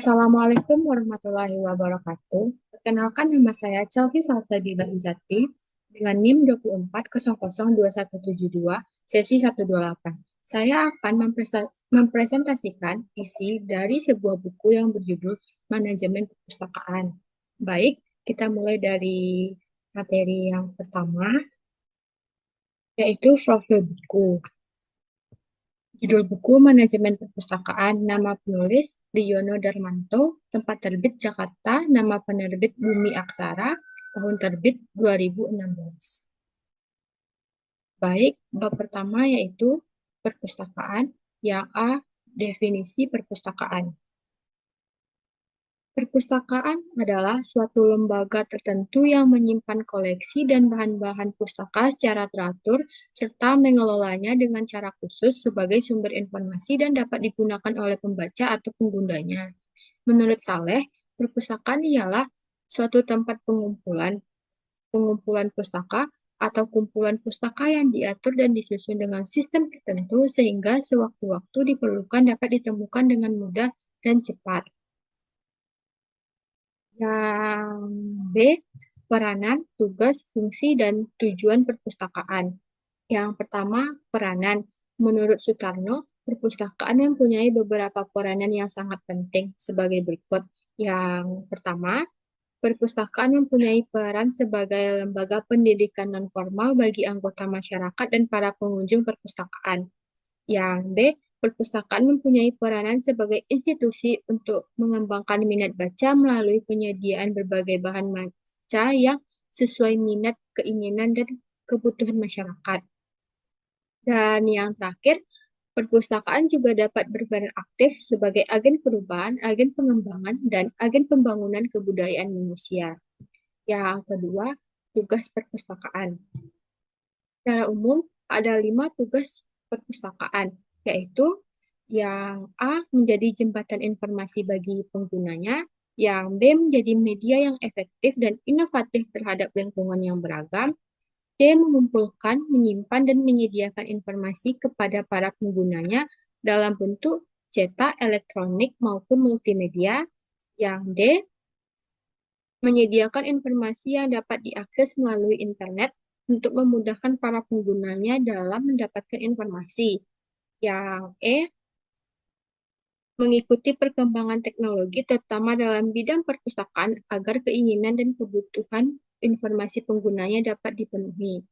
Assalamualaikum warahmatullahi wabarakatuh. Perkenalkan nama saya Chelsea Salsabila Izati dengan NIM 24002172 sesi 128. Saya akan mempresentasikan isi dari sebuah buku yang berjudul Manajemen Perpustakaan. Baik, kita mulai dari materi yang pertama, yaitu profil buku. Judul buku Manajemen Perpustakaan, nama penulis Liono Darmanto, tempat terbit Jakarta, nama penerbit Bumi Aksara, tahun terbit 2016. Baik, bab pertama yaitu perpustakaan, yang A, definisi perpustakaan. Perpustakaan adalah suatu lembaga tertentu yang menyimpan koleksi dan bahan-bahan pustaka secara teratur, serta mengelolanya dengan cara khusus sebagai sumber informasi dan dapat digunakan oleh pembaca atau penggunanya. Menurut Saleh, perpustakaan ialah suatu tempat pengumpulan pustaka atau kumpulan pustaka yang diatur dan disusun dengan sistem tertentu sehingga sewaktu-waktu diperlukan dapat ditemukan dengan mudah dan cepat. Yang B, peranan, tugas, fungsi, dan tujuan perpustakaan. Yang pertama, peranan. Menurut Sutarno, perpustakaan mempunyai beberapa peranan yang sangat penting sebagai berikut. Yang pertama, perpustakaan mempunyai peran sebagai lembaga pendidikan nonformal bagi anggota masyarakat dan para pengunjung perpustakaan. Yang B, perpustakaan mempunyai peranan sebagai institusi untuk mengembangkan minat baca melalui penyediaan berbagai bahan baca yang sesuai minat, keinginan, dan kebutuhan masyarakat. Dan yang terakhir, perpustakaan juga dapat berperan aktif sebagai agen perubahan, agen pengembangan, dan agen pembangunan kebudayaan manusia. Yang kedua, tugas perpustakaan. Secara umum, ada 5 tugas perpustakaan, yaitu yang A, menjadi jembatan informasi bagi penggunanya, yang B, menjadi media yang efektif dan inovatif terhadap lingkungan yang beragam, C, mengumpulkan, menyimpan, dan menyediakan informasi kepada para penggunanya dalam bentuk cetak, elektronik, maupun multimedia, yang D, menyediakan informasi yang dapat diakses melalui internet untuk memudahkan para penggunanya dalam mendapatkan informasi. Yang E, mengikuti perkembangan teknologi terutama dalam bidang perpustakaan agar keinginan dan kebutuhan informasi penggunanya dapat dipenuhi.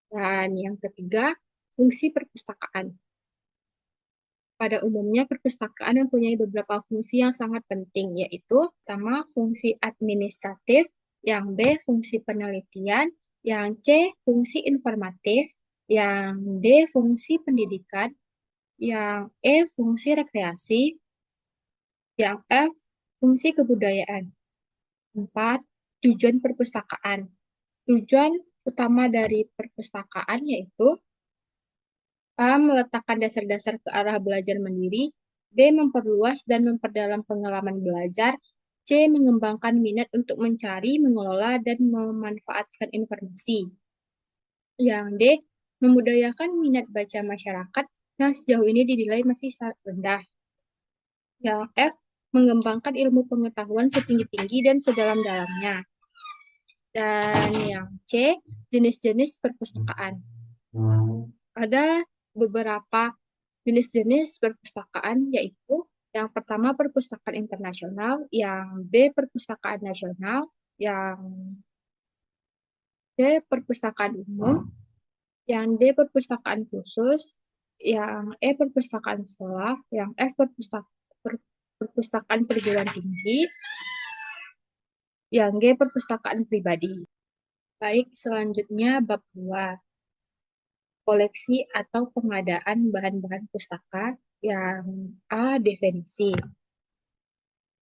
Dan yang ketiga, fungsi perpustakaan. Pada umumnya, perpustakaan mempunyai beberapa fungsi yang sangat penting, yaitu pertama, fungsi administratif, yang B, fungsi penelitian, yang C, fungsi informatif, yang D, fungsi pendidikan, yang E, fungsi rekreasi, yang F, fungsi kebudayaan. 4. Tujuan perpustakaan. Tujuan utama dari perpustakaan yaitu A, meletakkan dasar-dasar ke arah belajar mandiri, B, memperluas dan memperdalam pengalaman belajar, C, mengembangkan minat untuk mencari, mengelola, dan memanfaatkan informasi. Yang D, memudayakan minat baca masyarakat yang sejauh ini dinilai masih sangat rendah. Yang F, mengembangkan ilmu pengetahuan setinggi-tinggi dan sedalam-dalamnya. Dan yang C, jenis-jenis perpustakaan. Ada beberapa jenis-jenis perpustakaan, yaitu yang pertama perpustakaan internasional, yang B perpustakaan nasional, yang C perpustakaan umum, yang D perpustakaan khusus, yang E perpustakaan sekolah, yang F perpustakaan perguruan tinggi, yang G perpustakaan pribadi. Baik, selanjutnya bab 2, koleksi atau pengadaan bahan-bahan pustaka, yang A, definisi.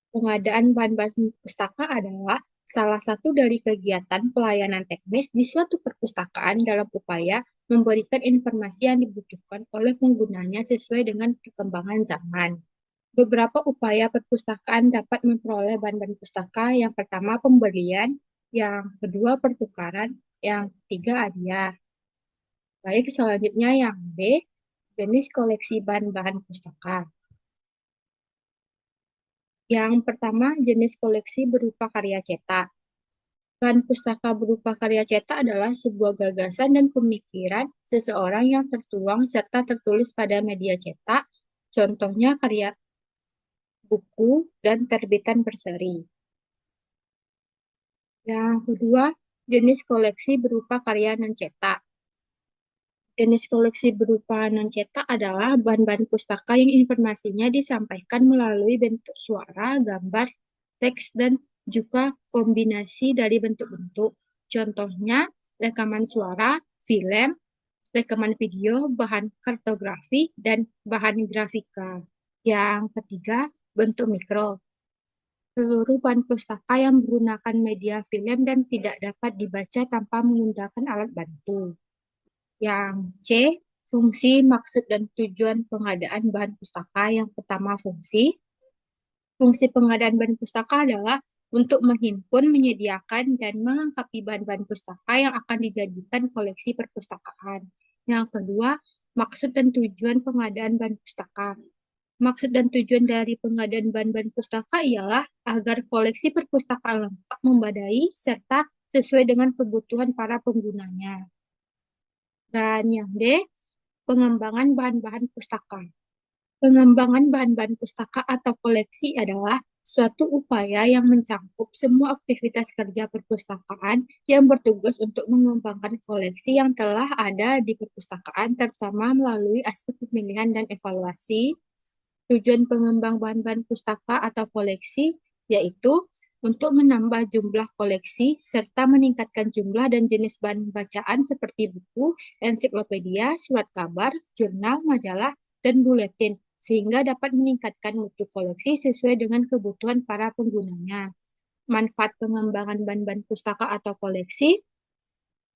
Pengadaan bahan-bahan pustaka adalah salah satu dari kegiatan pelayanan teknis di suatu perpustakaan dalam upaya memberikan informasi yang dibutuhkan oleh penggunanya sesuai dengan perkembangan zaman. Beberapa upaya perpustakaan dapat memperoleh bahan-bahan pustaka. Yang pertama, pembelian. Yang kedua, pertukaran. Yang ketiga, hadiah. Baik, selanjutnya yang B, jenis koleksi bahan-bahan pustaka. Yang pertama, jenis koleksi berupa karya cetak. Bahan pustaka berupa karya cetak adalah sebuah gagasan dan pemikiran seseorang yang tertuang serta tertulis pada media cetak, contohnya karya buku dan terbitan berseri. Yang kedua, jenis koleksi berupa karya non-cetak. Jenis koleksi berupa non-cetak adalah bahan-bahan pustaka yang informasinya disampaikan melalui bentuk suara, gambar, teks, dan juga kombinasi dari bentuk-bentuk. Contohnya, rekaman suara, film, rekaman video, bahan kartografi, dan bahan grafika. Yang ketiga, bentuk mikro. Seluruh bahan pustaka yang menggunakan media film dan tidak dapat dibaca tanpa menggunakan alat bantu. Yang C, fungsi, maksud, dan tujuan pengadaan bahan pustaka. Yang pertama, fungsi. Fungsi pengadaan bahan pustaka adalah untuk menghimpun, menyediakan, dan melengkapi bahan-bahan pustaka yang akan dijadikan koleksi perpustakaan. Yang kedua, maksud dan tujuan pengadaan bahan pustaka. Maksud dan tujuan dari pengadaan bahan-bahan pustaka ialah agar koleksi perpustakaan lengkap, memadai, serta sesuai dengan kebutuhan para penggunanya. Dan yang D, pengembangan bahan-bahan pustaka. Pengembangan bahan-bahan pustaka atau koleksi adalah suatu upaya yang mencangkup semua aktivitas kerja perpustakaan yang bertugas untuk mengembangkan koleksi yang telah ada di perpustakaan, terutama melalui aspek pemilihan dan evaluasi. Tujuan pengembang bahan-bahan pustaka atau koleksi yaitu untuk menambah jumlah koleksi serta meningkatkan jumlah dan jenis bahan bacaan seperti buku, ensiklopedia, surat kabar, jurnal, majalah, dan buletin, sehingga dapat meningkatkan mutu koleksi sesuai dengan kebutuhan para penggunanya. Manfaat pengembangan bahan-bahan pustaka atau koleksi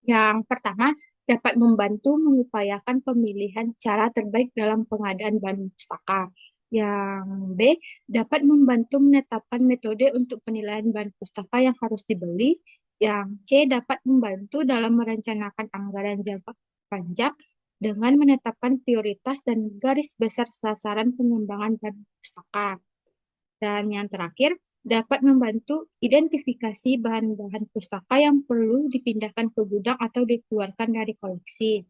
yang pertama, dapat membantu mengupayakan pemilihan cara terbaik dalam pengadaan bahan pustaka. Yang B, dapat membantu menetapkan metode untuk penilaian bahan pustaka yang harus dibeli. Yang C, dapat membantu dalam merencanakan anggaran jangka panjang dengan menetapkan prioritas dan garis besar sasaran pengembangan bahan pustaka. Dan yang terakhir, dapat membantu identifikasi bahan-bahan pustaka yang perlu dipindahkan ke gudang atau dikeluarkan dari koleksi.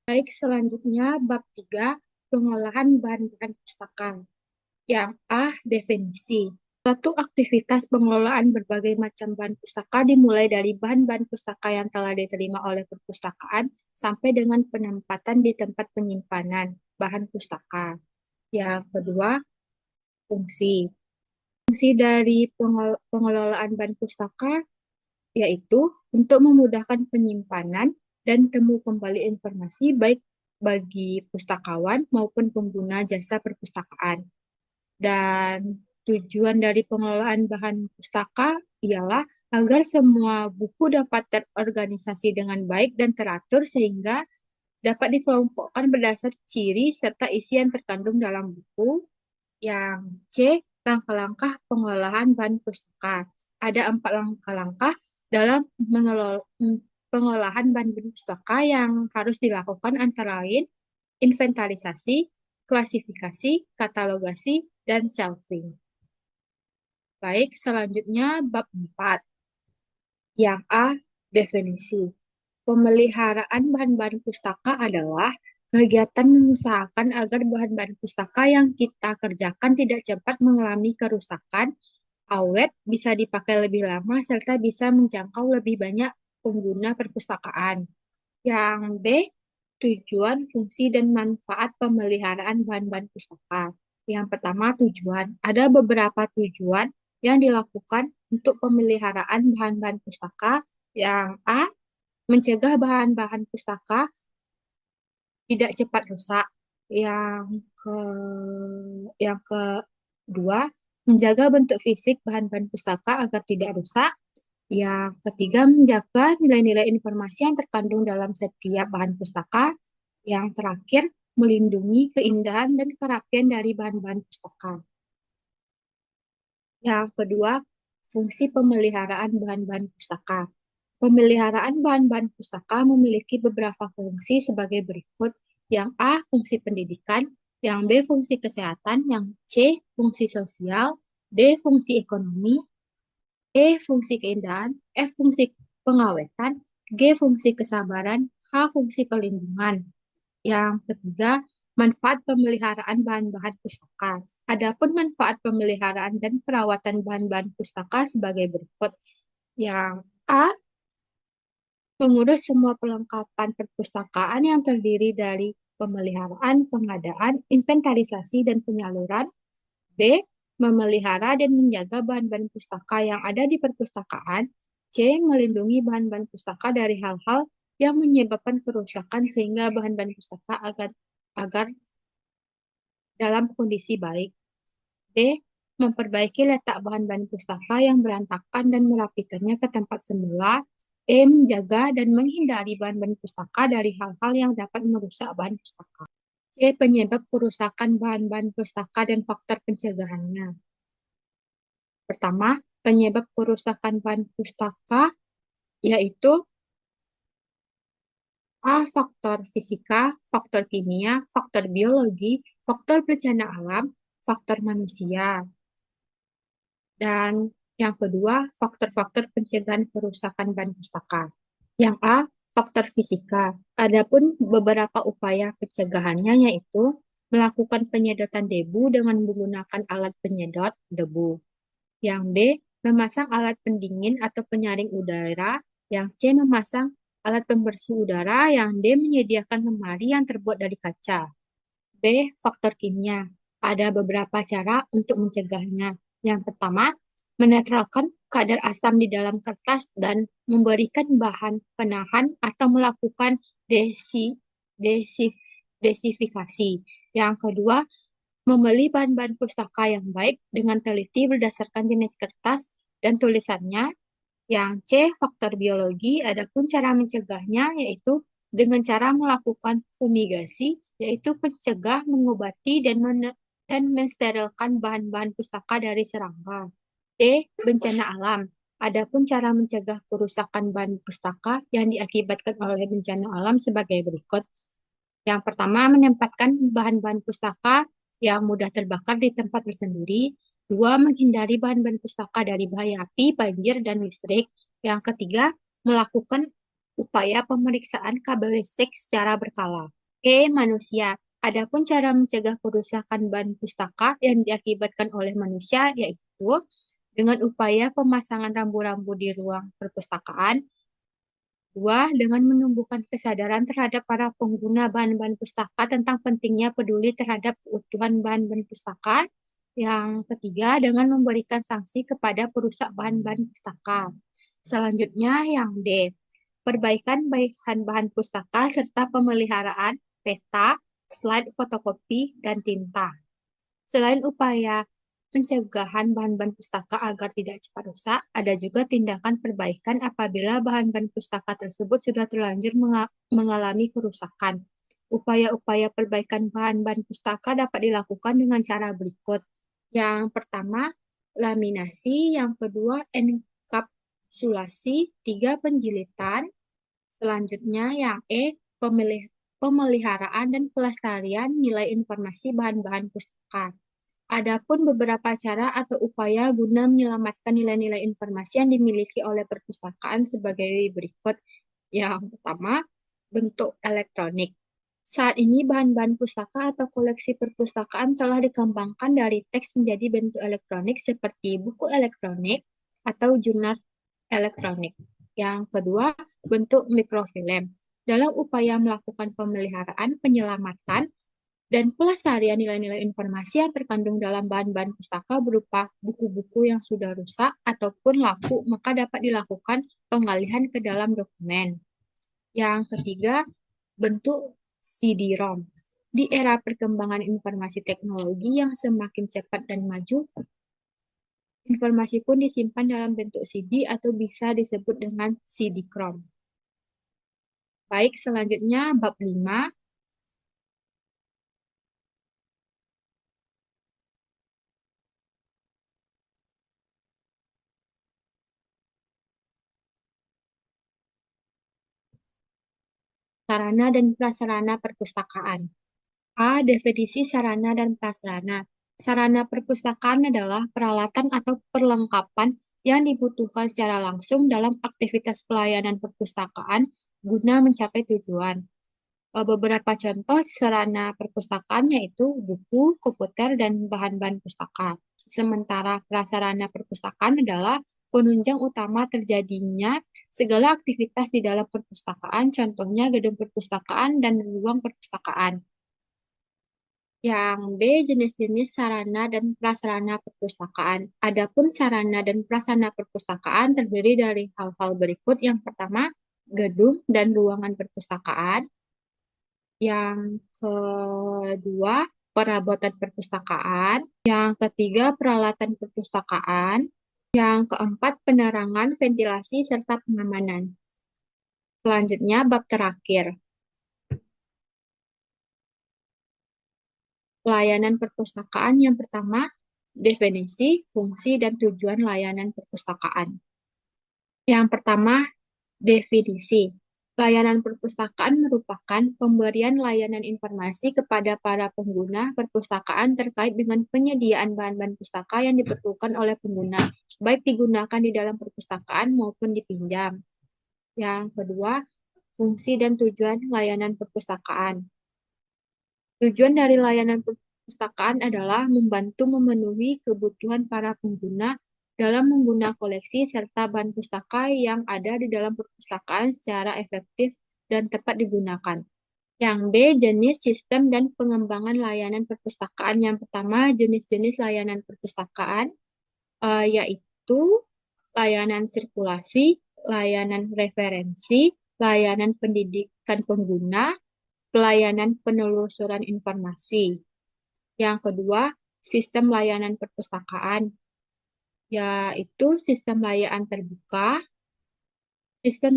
Baik, selanjutnya bab 3, pengolahan bahan-bahan pustaka. Yang A, definisi. Suatu aktivitas pengelolaan berbagai macam bahan pustaka dimulai dari bahan-bahan pustaka yang telah diterima oleh perpustakaan sampai dengan penempatan di tempat penyimpanan bahan pustaka. Yang kedua, fungsi. Fungsi dari pengelolaan bahan pustaka yaitu untuk memudahkan penyimpanan dan temu kembali informasi baik bagi pustakawan maupun pengguna jasa perpustakaan. Dan tujuan dari pengelolaan bahan pustaka ialah agar semua buku dapat terorganisasi dengan baik dan teratur sehingga dapat dikelompokkan berdasar ciri serta isi yang terkandung dalam buku. Yang C, langkah-langkah pengolahan bahan pustaka. Ada 4 langkah-langkah dalam pengolahan bahan pustaka yang harus dilakukan antara lain inventarisasi, klasifikasi, katalogasi, dan shelving. Baik, selanjutnya bab 4. Yang A, definisi. Pemeliharaan bahan-bahan pustaka adalah kegiatan mengusahakan agar bahan-bahan pustaka yang kita kerjakan tidak cepat mengalami kerusakan, awet, bisa dipakai lebih lama, serta bisa menjangkau lebih banyak pengguna perpustakaan. Yang B, tujuan, fungsi, dan manfaat pemeliharaan bahan-bahan pustaka. Yang pertama, tujuan. Ada beberapa tujuan yang dilakukan untuk pemeliharaan bahan-bahan pustaka. Yang A, mencegah bahan-bahan pustaka tidak cepat rusak. Yang ke yang kedua, menjaga bentuk fisik bahan-bahan pustaka agar tidak rusak. Yang ketiga, menjaga nilai-nilai informasi yang terkandung dalam setiap bahan pustaka. Yang terakhir, melindungi keindahan dan kerapian dari bahan-bahan pustaka. Yang kedua, fungsi pemeliharaan bahan-bahan pustaka. Pemeliharaan bahan-bahan pustaka memiliki beberapa fungsi sebagai berikut. Yang A, fungsi pendidikan. Yang B, fungsi kesehatan. Yang C, fungsi sosial. D. Fungsi ekonomi, E. Fungsi keindahan, F. Fungsi pengawetan, G. Fungsi kesabaran, H. Fungsi pelindungan. Yang ketiga, manfaat pemeliharaan bahan-bahan pustaka. Adapun manfaat pemeliharaan dan perawatan bahan-bahan pustaka sebagai berikut. Yang A. Mengurus semua perlengkapan perpustakaan yang terdiri dari pemeliharaan, pengadaan, inventarisasi, dan penyaluran. B. Memelihara dan menjaga bahan-bahan pustaka yang ada di perpustakaan. C. Melindungi bahan-bahan pustaka dari hal-hal yang menyebabkan kerusakan sehingga bahan-bahan pustaka agar dalam kondisi baik. D. Memperbaiki letak bahan-bahan pustaka yang berantakan dan merapikannya ke tempat semula. E. Menjaga dan menghindari bahan-bahan pustaka dari hal-hal yang dapat merusak bahan pustaka. C. Penyebab kerusakan bahan-bahan pustaka dan faktor pencegahannya. Pertama, penyebab kerusakan bahan pustaka yaitu A. Faktor fisika, faktor kimia, faktor biologi, faktor bencana alam, faktor manusia. Dan yang kedua, faktor-faktor pencegahan kerusakan bahan pustaka. Yang A, faktor fisika. Adapun beberapa upaya pencegahannya yaitu melakukan penyedotan debu dengan menggunakan alat penyedot debu. Yang B, memasang alat pendingin atau penyaring udara. Yang C, memasang alat pembersih udara. Yang D, menyediakan lemari yang terbuat dari kaca. B. Faktor kimia. Ada beberapa cara untuk mencegahnya. Yang pertama, menetralkan kadar asam di dalam kertas dan memberikan bahan penahan atau melakukan desi, desi, desifikasi. Yang kedua, membeli bahan-bahan pustaka yang baik dengan teliti berdasarkan jenis kertas dan tulisannya. Yang C, faktor biologi, adapun cara mencegahnya yaitu dengan cara melakukan fumigasi, yaitu pencegah, mengobati, dan mensterilkan bahan-bahan pustaka dari serangga. D, bencana alam. Adapun cara mencegah kerusakan bahan pustaka yang diakibatkan oleh bencana alam sebagai berikut. Yang pertama, menempatkan bahan-bahan pustaka yang mudah terbakar di tempat tersendiri. Dua, menghindari bahan-bahan pustaka dari bahaya api, banjir, dan listrik. Yang ketiga, melakukan upaya pemeriksaan kabel listrik secara berkala. E. Manusia. Adapun cara mencegah kerusakan bahan pustaka yang diakibatkan oleh manusia yaitu dengan upaya pemasangan rambu-rambu di ruang perpustakaan. Dua, dengan menumbuhkan kesadaran terhadap para pengguna bahan-bahan pustaka tentang pentingnya peduli terhadap keutuhan bahan-bahan pustaka. Yang ketiga, dengan memberikan sanksi kepada perusak bahan-bahan pustaka. Selanjutnya, yang D, perbaikan bahan-bahan pustaka serta pemeliharaan peta, slide fotokopi, dan tinta. Selain upaya pencegahan bahan-bahan pustaka agar tidak cepat rusak, ada juga tindakan perbaikan apabila bahan-bahan pustaka tersebut sudah terlanjur mengalami kerusakan. Upaya-upaya perbaikan bahan-bahan pustaka dapat dilakukan dengan cara berikut. Yang pertama, laminasi. Yang kedua, enkapsulasi. Tiga, penjilitan. Selanjutnya, yang E, pemeliharaan dan pelestarian nilai informasi bahan-bahan pustaka. Adapun beberapa cara atau upaya guna menyelamatkan nilai-nilai informasi yang dimiliki oleh perpustakaan sebagai berikut. Yang pertama, bentuk elektronik. Saat ini bahan-bahan pustaka atau koleksi perpustakaan telah dikembangkan dari teks menjadi bentuk elektronik seperti buku elektronik atau jurnal elektronik. Yang kedua, bentuk mikrofilm. Dalam upaya melakukan pemeliharaan, penyelamatan, dan pelestarian nilai-nilai informasi yang terkandung dalam bahan-bahan pustaka berupa buku-buku yang sudah rusak ataupun laku, maka dapat dilakukan pengalihan ke dalam dokumen. Yang ketiga, bentuk CD-ROM. Di era perkembangan informasi teknologi yang semakin cepat dan maju, informasi pun disimpan dalam bentuk CD atau bisa disebut dengan CD-ROM. Baik, selanjutnya bab 5. Sarana dan prasarana perpustakaan. A. Definisi sarana dan prasarana. Sarana perpustakaan adalah peralatan atau perlengkapan yang dibutuhkan secara langsung dalam aktivitas pelayanan perpustakaan guna mencapai tujuan. Beberapa contoh sarana perpustakaan yaitu buku, komputer, dan bahan-bahan pustaka. Sementara prasarana perpustakaan adalah penunjang utama terjadinya segala aktivitas di dalam perpustakaan, contohnya gedung perpustakaan dan ruang perpustakaan. Yang B, jenis-jenis sarana dan prasarana perpustakaan. Adapun sarana dan prasarana perpustakaan terdiri dari hal-hal berikut. Yang pertama, gedung dan ruangan perpustakaan. Yang kedua, perabotan perpustakaan. Yang ketiga, peralatan perpustakaan. Yang keempat, penerangan, ventilasi, serta pengamanan. Selanjutnya, bab terakhir. Layanan perpustakaan yang pertama, definisi, fungsi, dan tujuan layanan perpustakaan. Yang pertama, definisi. Layanan perpustakaan merupakan pemberian layanan informasi kepada para pengguna perpustakaan terkait dengan penyediaan bahan-bahan pustaka yang diperlukan oleh pengguna, baik digunakan di dalam perpustakaan maupun dipinjam. Yang kedua, fungsi dan tujuan layanan perpustakaan. Tujuan dari layanan perpustakaan adalah membantu memenuhi kebutuhan para pengguna dalam menggunakan koleksi serta bahan pustaka yang ada di dalam perpustakaan secara efektif dan tepat digunakan. Yang B, jenis, sistem, dan pengembangan layanan perpustakaan. Yang pertama, jenis-jenis layanan perpustakaan, yaitu layanan sirkulasi, layanan referensi, layanan pendidikan pengguna, pelayanan penelusuran informasi. Yang kedua, sistem layanan perpustakaan, yaitu sistem layanan terbuka, sistem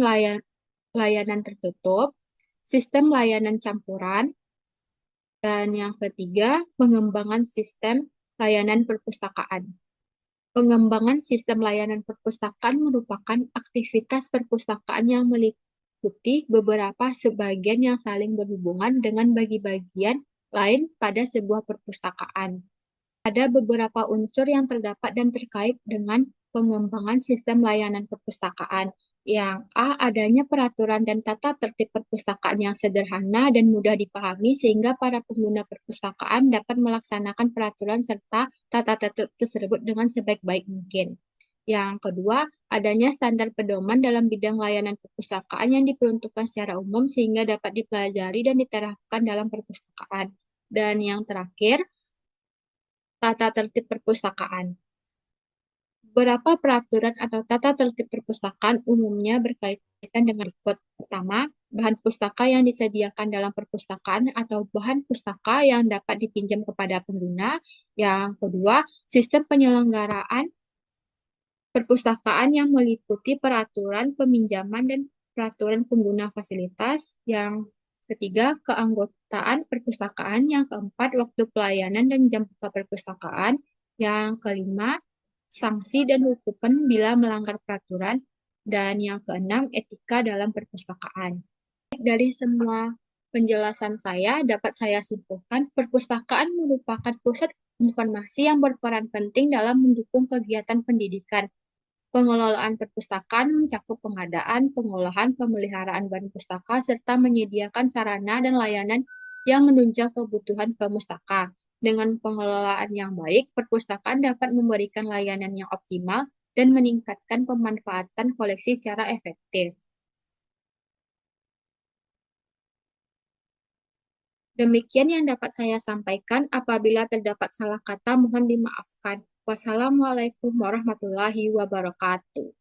layanan tertutup, sistem layanan campuran, dan yang ketiga, pengembangan sistem layanan perpustakaan. Pengembangan sistem layanan perpustakaan merupakan aktivitas perpustakaan yang meliputi beberapa subbagian yang saling berhubungan dengan bagi-bagian lain pada sebuah perpustakaan. Ada beberapa unsur yang terdapat dan terkait dengan pengembangan sistem layanan perpustakaan. Yang A, adanya peraturan dan tata tertib perpustakaan yang sederhana dan mudah dipahami sehingga para pengguna perpustakaan dapat melaksanakan peraturan serta tata tertib tersebut dengan sebaik-baik mungkin. Yang kedua, adanya standar pedoman dalam bidang layanan perpustakaan yang diperuntukkan secara umum sehingga dapat dipelajari dan diterapkan dalam perpustakaan. Dan yang terakhir, tata tertib perpustakaan. Beberapa peraturan atau tata tertib perpustakaan umumnya berkaitan dengan berikut. Pertama, bahan pustaka yang disediakan dalam perpustakaan atau bahan pustaka yang dapat dipinjam kepada pengguna. Yang kedua, sistem penyelenggaraan perpustakaan yang meliputi peraturan peminjaman dan peraturan pengguna fasilitas. Yang ketiga, keanggotaan perpustakaan. Yang keempat, waktu pelayanan dan jam buka perpustakaan. Yang kelima, sanksi dan hukuman bila melanggar peraturan. Dan yang keenam, etika dalam perpustakaan. Dari semua penjelasan saya, dapat saya simpulkan, perpustakaan merupakan pusat informasi yang berperan penting dalam mendukung kegiatan pendidikan. Pengelolaan perpustakaan mencakup pengadaan, pengolahan, pemeliharaan bahan pustaka, serta menyediakan sarana dan layanan yang menunjang kebutuhan pemustaka. Dengan pengelolaan yang baik, perpustakaan dapat memberikan layanan yang optimal dan meningkatkan pemanfaatan koleksi secara efektif. Demikian yang dapat saya sampaikan. Apabila terdapat salah kata, mohon dimaafkan. Wassalamualaikum warahmatullahi wabarakatuh.